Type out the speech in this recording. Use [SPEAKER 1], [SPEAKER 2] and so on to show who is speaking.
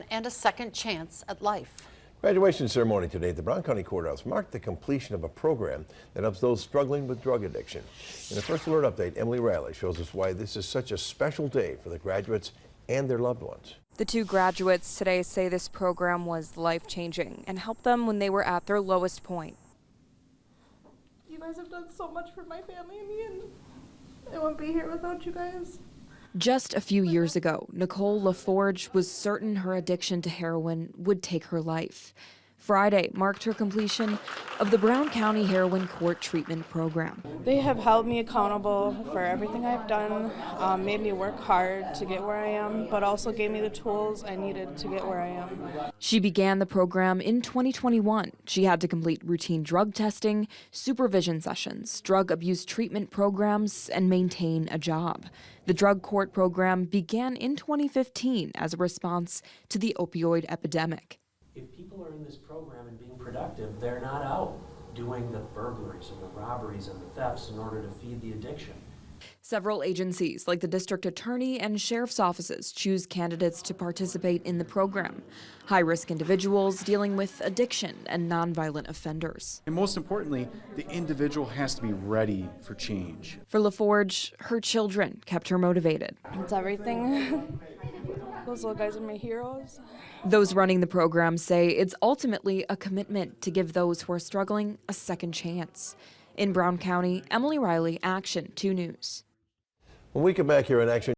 [SPEAKER 1] addiction and a second chance at life.
[SPEAKER 2] Graduation ceremony today at the Brown County Courthouse marked the completion of a program that helps those struggling with drug addiction. In a First Alert update, Emily Riley shows us why this is such a special day for the graduates and their loved ones.
[SPEAKER 3] The two graduates today say this program was life-changing and helped them when they were at their lowest point.
[SPEAKER 4] You guys have done so much for my family and me, and I wouldn't be here without you guys.
[SPEAKER 3] Just a few years ago, Nicole LaForge was certain her addiction to heroin would take her life. Friday marked her completion of the Brown County Heroin Court Treatment Program.
[SPEAKER 4] They have held me accountable for everything I've done, made me work hard to get where I am, but also gave me the tools I needed to get where I am.
[SPEAKER 3] She began the program in 2021. She had to complete routine drug testing, supervision sessions, drug abuse treatment programs, and maintain a job. The drug court program began in 2015 as a response to the opioid epidemic.
[SPEAKER 5] If people are in this program and being productive, they're not out doing the burglaries and the robberies and the thefts in order to feed the addiction.
[SPEAKER 3] Several agencies, like the district attorney and sheriff's offices, choose candidates to participate in the program. High-risk individuals dealing with addiction and nonviolent offenders.
[SPEAKER 6] And most importantly, the individual has to be ready for change.
[SPEAKER 3] For LaForge, her children kept her motivated.
[SPEAKER 4] It's everything. Those little guys are my heroes.
[SPEAKER 3] Those running the program say it's ultimately a commitment to give those who are struggling a second chance. In Brown County, Emily Riley, Action 2 News.
[SPEAKER 2] When we come back here in Action